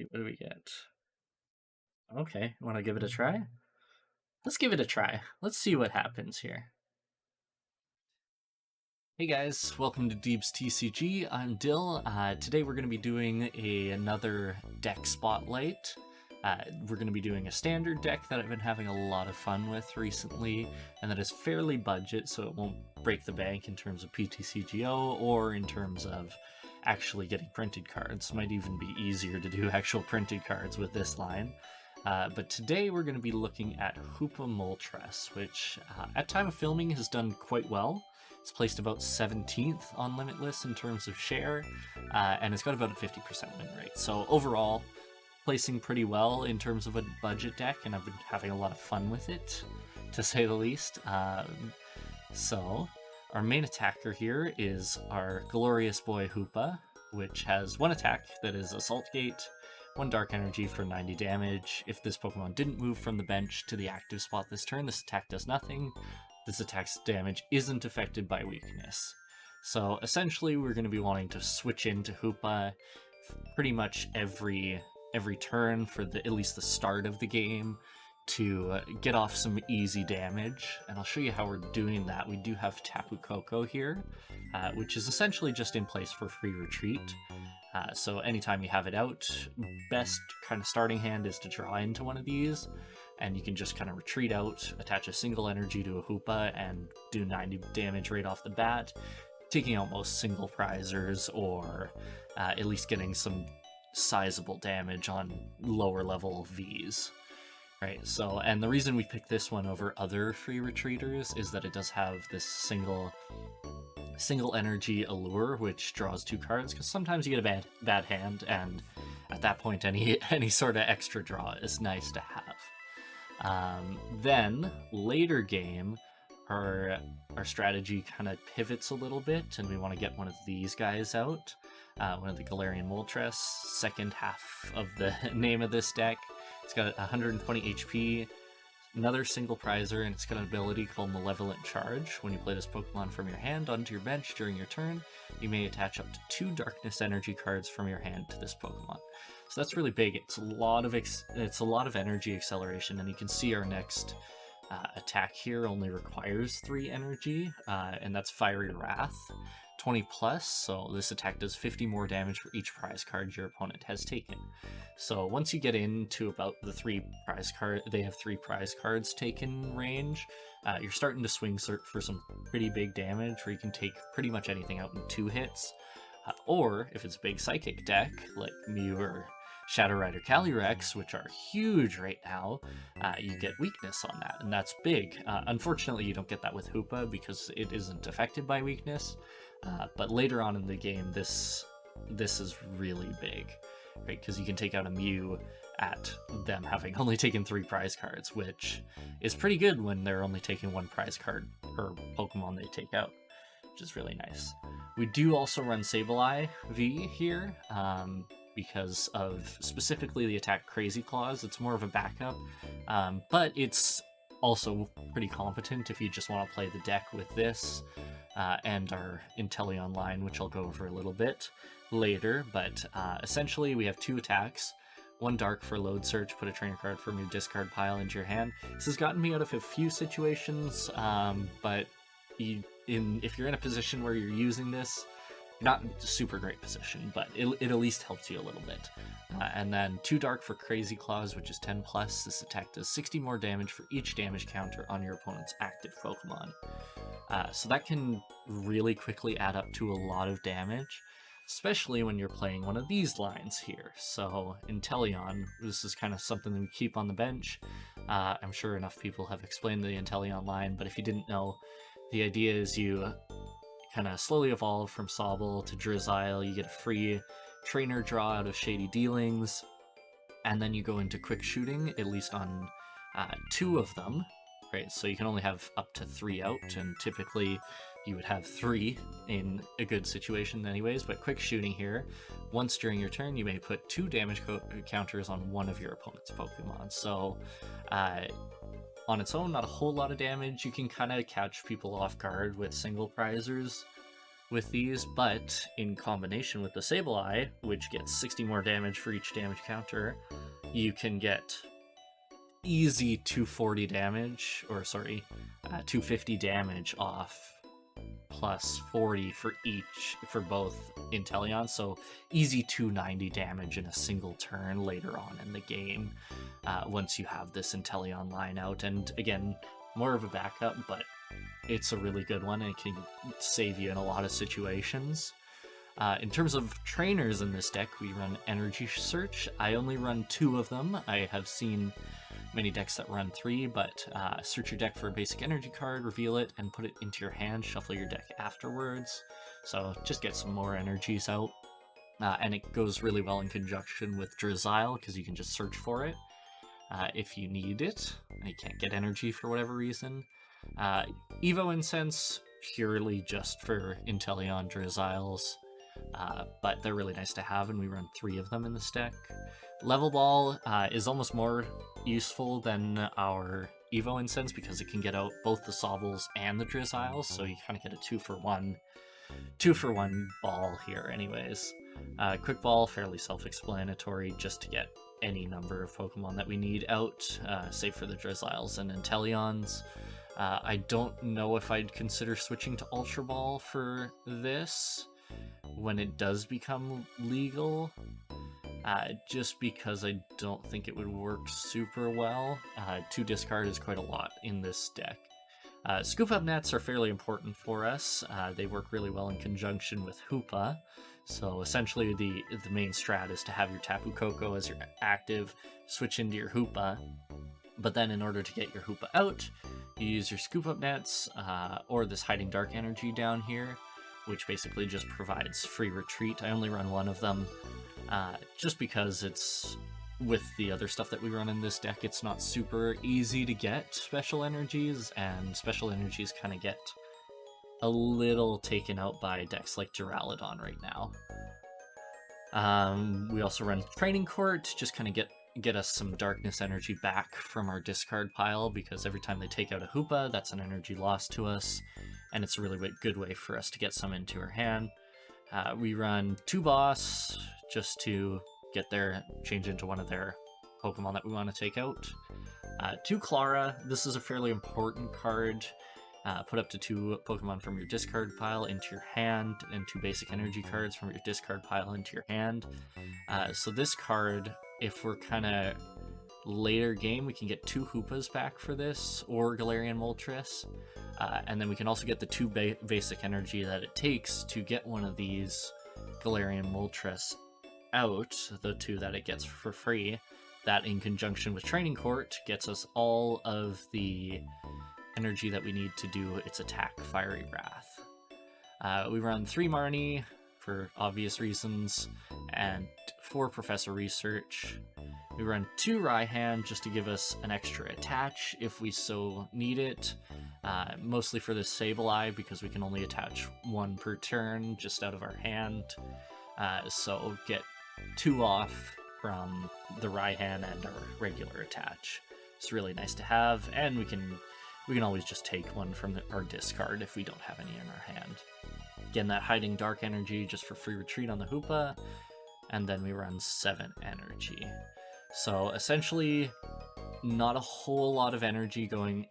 What do we get? Okay, want to give it a try? Let's give it a try. Let's see what happens here. Hey guys, welcome to Deeb's TCG. I'm Dill. Today we're going to be doing another deck spotlight. We're going to be doing a standard deck that I've been having a lot of fun with recently, and that is fairly budget, so it won't break the bank in terms of PTCGO or in terms of actually getting printed cards. Might even be easier to do actual printed cards with this line. But today we're going to be looking at Hoopa Moltres, which at time of filming has done quite well. It's placed about 17th on Limitless in terms of share, and it's got about a 50% win rate. So overall, placing pretty well in terms of a budget deck, and I've been having a lot of fun with it, to say the least. So our main attacker here is our glorious boy Hoopa, which has one attack that is Assault Gate, one Dark Energy for 90 damage. If this Pokemon didn't move from the bench to the active spot this turn, this attack does nothing. This attack's damage isn't affected by weakness. So essentially we're going to be wanting to switch into Hoopa pretty much every turn for at least the start of the game to get off some easy damage, and I'll show you how we're doing that. We do have Tapu Koko here, which is essentially just in place for free retreat. So anytime you have it out, best kind of starting hand is to draw into one of these, and you can just kind of retreat out, attach a single energy to a Hoopa, and do 90 damage right off the bat, taking out most single prizers, or at least getting some sizable damage on lower level Vs. Right, so, and the reason we picked this one over other free retreaters is that it does have this single energy allure, which draws 2 cards, because sometimes you get a bad hand, and at that point any sort of extra draw is nice to have. Then later game, our strategy kind of pivots a little bit, and we want to get one of these guys out, one of the Galarian Moltres, second half of the name of this deck. It's got 120 HP, another single prizer, and it's got an ability called Malevolent Charge. When you play this Pokemon from your hand onto your bench during your turn, you may attach up to 2 Darkness Energy cards from your hand to this Pokemon. So that's really big. It's a lot of energy acceleration, and you can see our next attack here only requires 3 energy, and that's Fiery Wrath, 20 plus, so this attack does 50 more damage for each prize card your opponent has taken. So once you get into about the 3 prize card, they have 3 prize cards taken range, you're starting to swing for some pretty big damage, where you can take pretty much anything out in 2 hits. Or if it's a big psychic deck like Mew or Shadow Rider Calyrex, which are huge right now, you get weakness on that, and that's big. Unfortunately, you don't get that with Hoopa because it isn't affected by weakness, but later on in the game, this is really big, right? Because you can take out a Mew at them having only taken 3 prize cards, which is pretty good when they're only taking 1 prize card per Pokemon they take out, which is really nice. We do also run Sableye V here, because of specifically the attack Crazy Claws. It's more of a backup, but it's also pretty competent if you just want to play the deck with this and our Inteleon line, which I'll go over a little bit later. But essentially we have 2 attacks. 1 Dark for Load Search, put a trainer card from your discard pile into your hand. This has gotten me out of a few situations, but if you're in a position where you're using this, not a super great position, but it at least helps you a little bit. And then 2 Dark for Crazy Claws, which is 10 plus. This attack does 60 more damage for each damage counter on your opponent's active Pokemon. So that can really quickly add up to a lot of damage, especially when you're playing one of these lines here. So Inteleon, this is kind of something that we keep on the bench. I'm sure enough people have explained the Inteleon line, but if you didn't know, the idea is you kind of slowly evolve from Sobble to Drizzile, you get a free trainer draw out of Shady Dealings, and then you go into quick shooting, at least on 2 of them, right? So you can only have up to 3 out, and typically you would have 3 in a good situation anyways, but quick shooting here, once during your turn, you may put 2 damage counters on one of your opponent's Pokemon. So on its own, not a whole lot of damage. You can kind of catch people off guard with single prizers, with these, but in combination with the Sableye, which gets 60 more damage for each damage counter, you can get easy 240 damage, or sorry, 250 damage off, plus 40 for both Inteleon, so easy 290 damage in a single turn later on in the game, once you have this Inteleon line out. And again, more of a backup, but it's a really good one and it can save you in a lot of situations. In terms of trainers in this deck, we run Energy Search. I only run 2 of them. I have seen many decks that run 3, but search your deck for a basic energy card, reveal it, and put it into your hand, shuffle your deck afterwards. So just get some more energies out. And it goes really well in conjunction with Drizzile, because you can just search for it if you need it, and you can't get energy for whatever reason. Evo Incense, purely just for Inteleon Drizziles, but they're really nice to have, and we run 3 of them in this deck. Level Ball is almost more useful than our Evo Incense because it can get out both the Sobbles and the Drizziles, so you kind of get a 2-for-1 ball here anyways. Quick Ball, fairly self-explanatory, just to get any number of Pokemon that we need out, save for the Drizziles and Inteleons. I don't know if I'd consider switching to Ultra Ball for this when it does become legal, just because I don't think it would work super well. 2 discard is quite a lot in this deck. Scoop Up Nets are fairly important for us. They work really well in conjunction with Hoopa. So essentially the main strat is to have your Tapu Koko as your active, switch into your Hoopa, but then in order to get your Hoopa out, you use your Scoop Up Nets, or this Hiding Dark Energy down here, which basically just provides free retreat. I only run 1 of them, just because it's, with the other stuff that we run in this deck, it's not super easy to get special energies, and special energies kind of get a little taken out by decks like Duraludon right now. We also run Training Court to just kind of get us some darkness energy back from our discard pile, because every time they take out a Hoopa, that's an energy loss to us, and it's a really good way for us to get some into our hand. We run 2 Boss just to change into one of their Pokemon that we want to take out. 2 Klara, this is a fairly important card. Put up to 2 Pokemon from your discard pile into your hand, and 2 basic energy cards from your discard pile into your hand. So this card, if we're kind of later game, we can get 2 Hoopas back for this, or Galarian Moltres. And then we can also get the 2 basic energy that it takes to get one of these Galarian Moltres out, the 2 that it gets for free. That, in conjunction with Training Court, gets us all of the energy that we need to do its attack, Fiery Wrath. We run 3 Marnie for obvious reasons, and 4 Professor Research. We run 2 Raihan just to give us an extra attach if we so need it, mostly for the Sableye because we can only attach 1 per turn just out of our hand, so get 2 off from the Raihan and our regular attach. It's really nice to have, and we can always just take 1 from our discard if we don't have any in our hand. Again, that Hiding Dark Energy just for free retreat on the Hoopa, and then we run 7 energy. So essentially, not a whole lot of energy going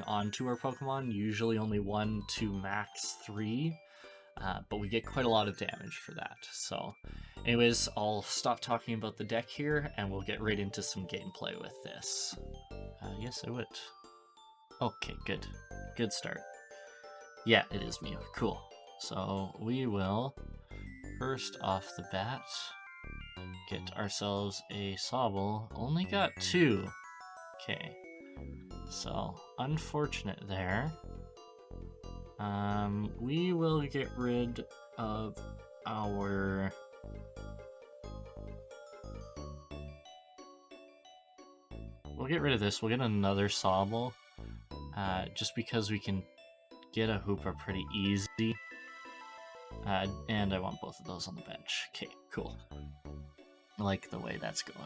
on to our Pokemon, usually only 1 to max 3, but we get quite a lot of damage for that. So anyways, I'll stop talking about the deck here, and we'll get right into some gameplay with this. Yes, I would. Okay, good. Good start. Yeah, it is Mew. Cool. So we will, first off the bat, get ourselves a Sobble. Only got 2. Okay. So, unfortunate there. We will get rid of our... We'll get rid of this. We'll get another Sobble. Just because we can get a Hoopa pretty easy. And I want both of those on the bench. Okay, cool. I like the way that's going.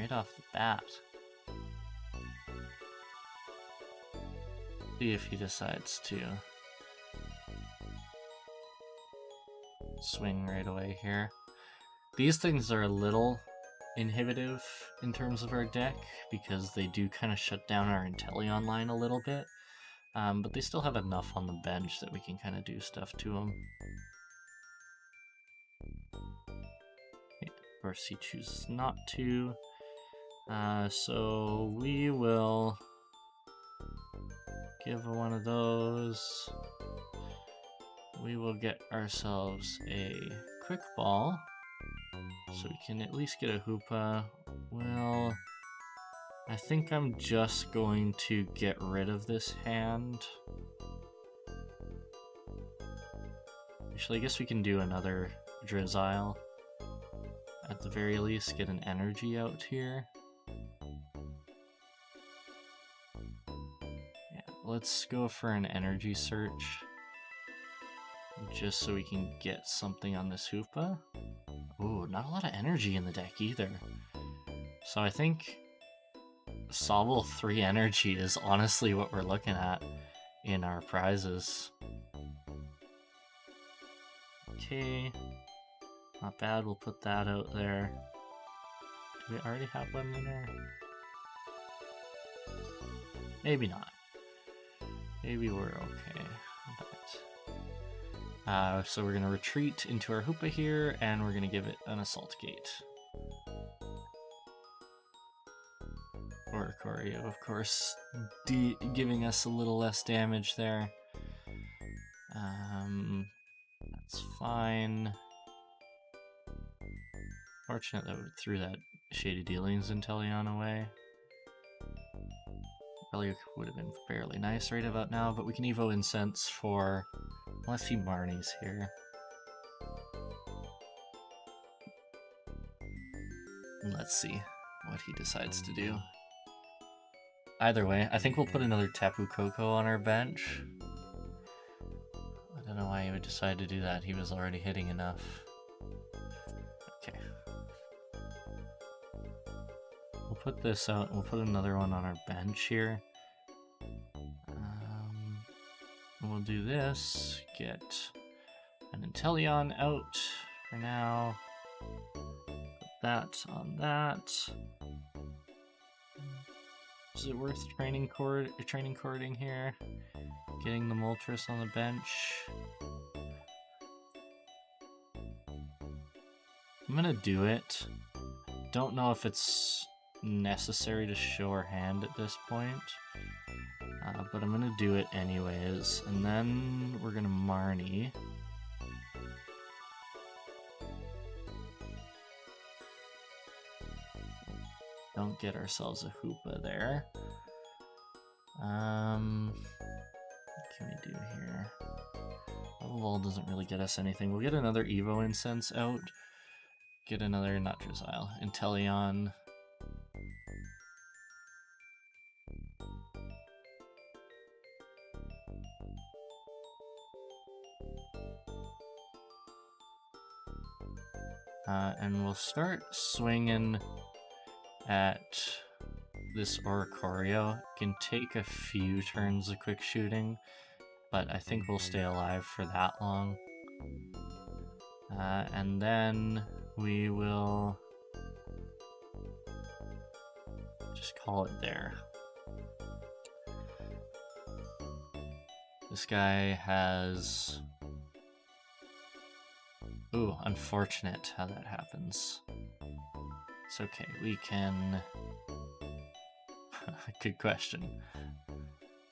right off the bat. See if he decides to swing right away here. These things are a little inhibitive in terms of our deck because they do kind of shut down our Inteleon line a little bit, but they still have enough on the bench that we can kind of do stuff to them. Of course, he chooses not to, so we will give one of those. We will get ourselves a quick ball, so we can at least get a Hoopa. Well, I think I'm just going to get rid of this hand. Actually, I guess we can do another Drizzile. At the very least, get an energy out here. Yeah, let's go for an energy search. Just so we can get something on this Hoopa. Ooh, not a lot of energy in the deck either. So I think Sobble 3 energy is honestly what we're looking at in our prizes. Okay. Not bad, we'll put that out there. Do we already have one in there? Maybe not. Maybe we're okay. So we're going to retreat into our Hoopa here, and we're going to give it an Assault Gate. Oricorio, of course, giving us a little less damage there. That's fine. Fortunate that we threw that Shady Dealings Inteleon away. Probably would have been fairly nice right about now, but we can Evo Incense for... Let's see, Marnie's here. Let's see what he decides to do. Either way, I think we'll put another Tapu Koko on our bench. I don't know why he would decide to do that. He was already hitting enough. Okay. We'll put this out. We'll put another one on our bench here. We'll do this. Get an Inteleon out for now. Put that on that. Is it worth training courting here? Getting the Moltres on the bench. I'm gonna do it. Don't know if it's necessary to show our hand at this point, but I'm gonna do it anyways. And then we're gonna Marnie. Don't get ourselves a Hoopa there. What can we do here? Level Ball doesn't really get us anything. We'll get another Evo Incense out. Get another, not Drizzile, Inteleon. And we'll start swinging at this Oricorio. Can take a few turns of quick shooting, but I think we'll stay alive for that long. And then we will just call it there. This guy has... Ooh, unfortunate how that happens. It's okay, we can... Good question.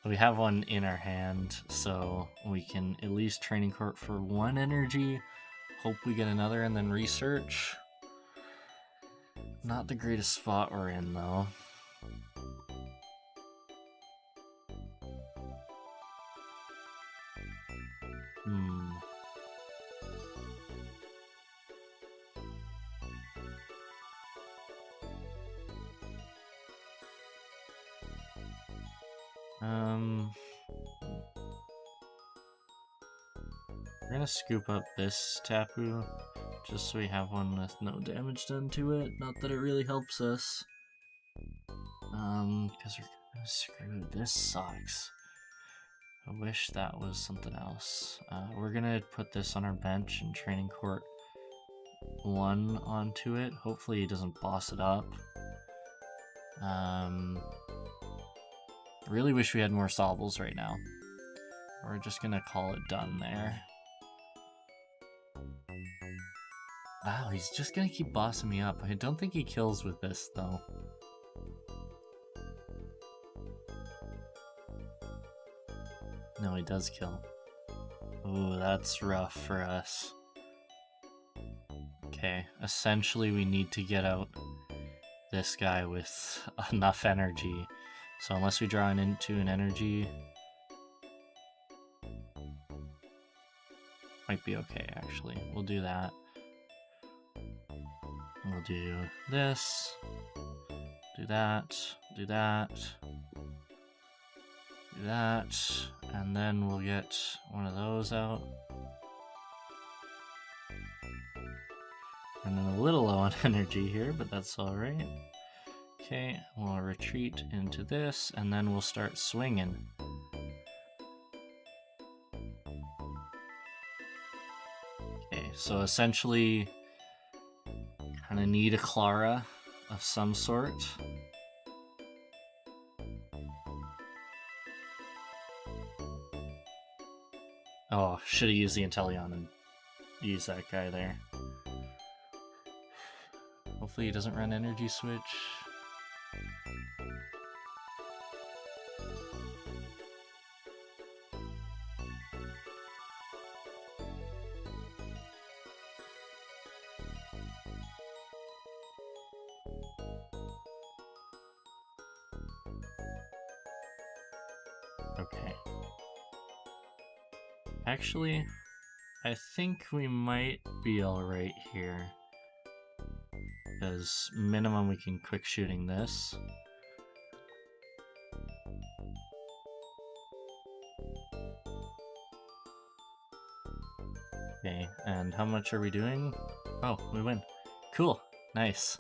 We have one in our hand, so we can at least Training Court for 1 energy. Hope we get another and then research. Not the greatest spot we're in, though. We're gonna scoop up this Tapu, just so we have one with no damage done to it. Not that it really helps us. Because we're gonna screw. This sucks. I wish that was something else. We're gonna put this on our bench and Training Court 1 onto it. Hopefully he doesn't boss it up. Really wish we had more Sobbles right now. We're just gonna call it done there. Wow, he's just gonna keep bossing me up. I don't think he kills with this though. No, he does kill. Ooh, that's rough for us. Okay, essentially we need to get out this guy with enough energy. So unless we draw into an energy, might be okay actually. We'll do that. We'll do this, do that, do that, do that, and then we'll get one of those out. Running a little low on energy here, but that's alright. Okay, we'll retreat into this, and then we'll start swinging. Okay, so essentially, kind of need a Klara of some sort. Oh, should have used the Inteleon and used that guy there. Hopefully he doesn't run Energy Switch. Okay. Actually, I think we might be alright here. Because minimum we can quick shooting this. Okay, and how much are we doing? Oh, we win. Cool. Nice.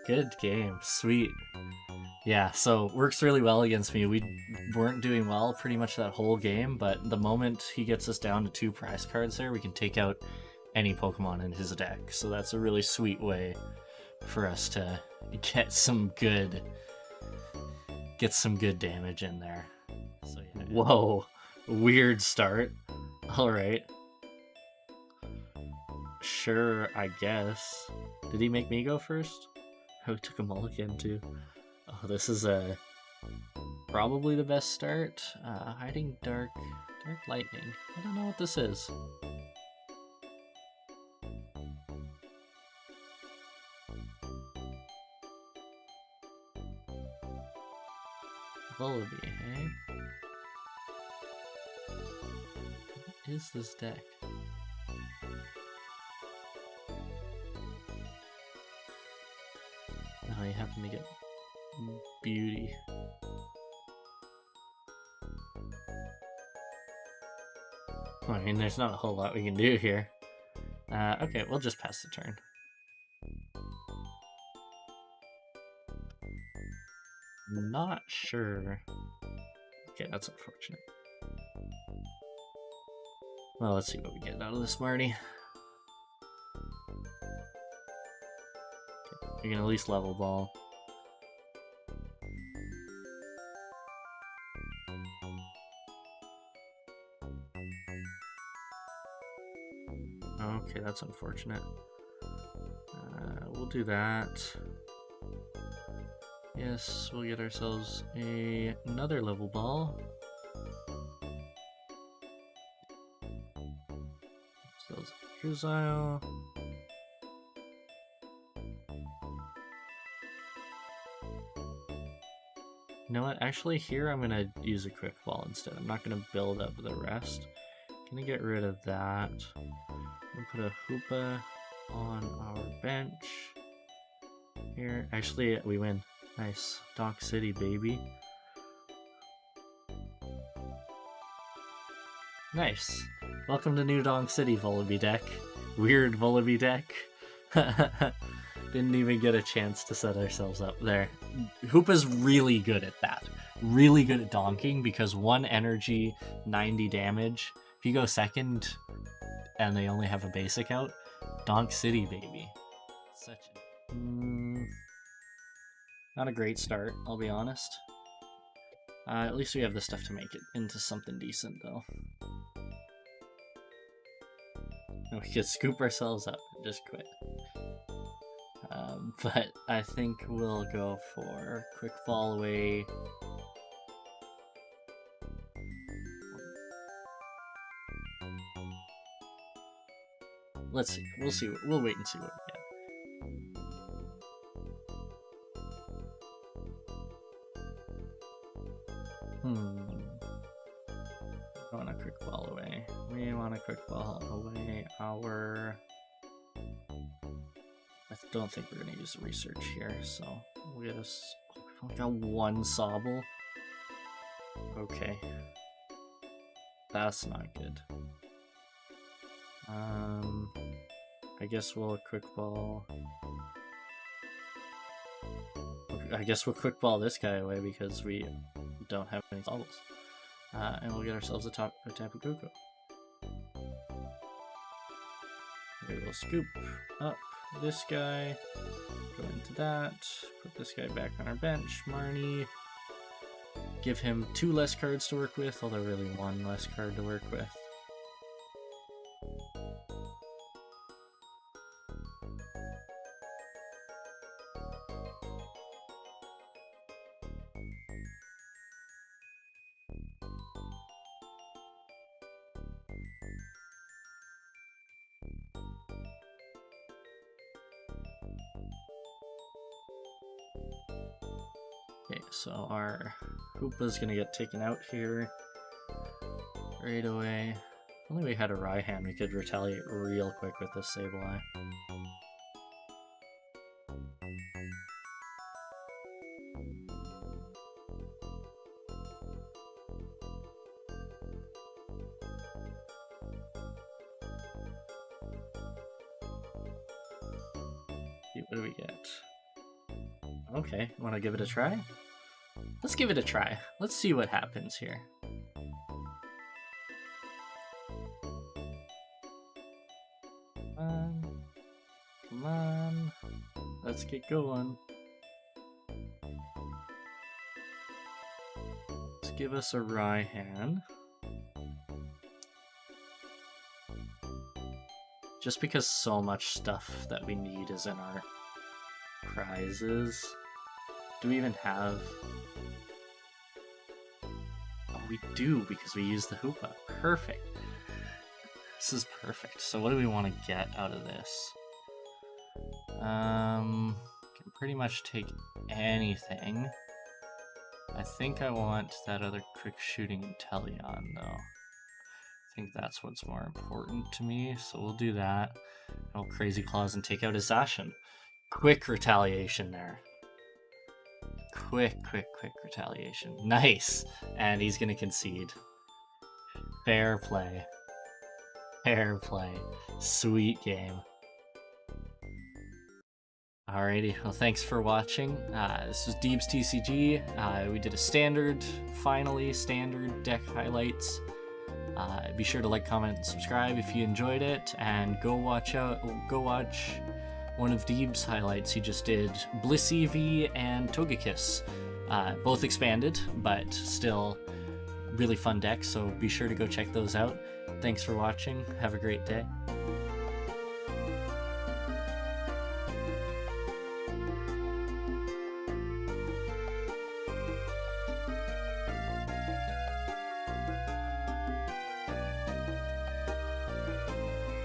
Good game. Sweet. Yeah, so works really well against me. We weren't doing well pretty much that whole game, but the moment he gets us down to 2 prize cards there, we can take out any Pokemon in his deck. So that's a really sweet way for us to get some good damage in there. So, yeah. Whoa, weird start. All right. Sure, I guess. Did he make me go first? Oh, he took a mulligan too. Oh, this is probably the best start. Hiding Dark Lightning. I don't know what this is. Volibee, hey? What is this deck? Oh, you happen to get Beauty. I mean, there's not a whole lot we can do here. Okay, we'll just pass the turn. Not sure. Okay, that's unfortunate. Well, let's see what we get out of this Marnie. Okay, we can at least level ball. Okay, that's unfortunate. We'll do that. Yes, we'll get ourselves another level ball. Drizzile. You know what? Actually, here I'm gonna use a quick ball instead. I'm not gonna build up the rest. Gonna get rid of that. We'll put a Hoopa on our bench. Here, actually, we win. Nice. Dock City, baby. Nice. Welcome to New Donk City, Volibee deck. Weird Volibee deck. Didn't even get a chance to set ourselves up there. Hoopa's really good at that. Really good at donking because 1 energy, 90 damage. If you go second and they only have a basic out, Donk City, baby. Such a... not a great start, I'll be honest. At least we have the stuff to make it into something decent, though. We could scoop ourselves up and just quit. But I think we'll go for quick ball away. Let's see. We'll see. We'll wait and see what we get. We want a quick ball away. We want a quick ball away. I don't think we're gonna use research here, so we got 1 Sobble. Okay, that's not good. I guess we'll quick ball. I guess we'll quick ball this guy away because we don't have any Sobbles. And we'll get ourselves a Tapu Koko. We will scoop up this guy, go into that, put this guy back on our bench, Marnie, give him 2 less cards to work with, although really 1 less card to work with. Okay, so our Hoopa's gonna get taken out here right away. If only we had a Raihan, we could retaliate real quick with this Sableye. What do we get? Okay, want to give it a try? Let's give it a try. Let's see what happens here. Come on. Let's get going. Let's give us a Raihan. Just because so much stuff that we need is in our prizes. Do we even have... Oh, we do, because we use the Hoopa. Perfect. This is perfect. So what do we want to get out of this? Can pretty much take anything. I think I want that other quick shooting Inteleon, though. I think that's what's more important to me, so we'll do that. I'll Crazy Claws and take out his Zacian. Quick retaliation there. Quick retaliation. Nice! And he's gonna concede. Fair play. Fair play. Sweet game. Alrighty, well thanks for watching. This was Deeb's TCG. We did a standard, finally, standard deck highlights. Be sure to like, comment, and subscribe if you enjoyed it, and go watch one of Deeb's highlights. He just did Bliss EV and Togekiss. Both expanded, but still really fun decks, so be sure to go check those out. Thanks for watching. Have a great day.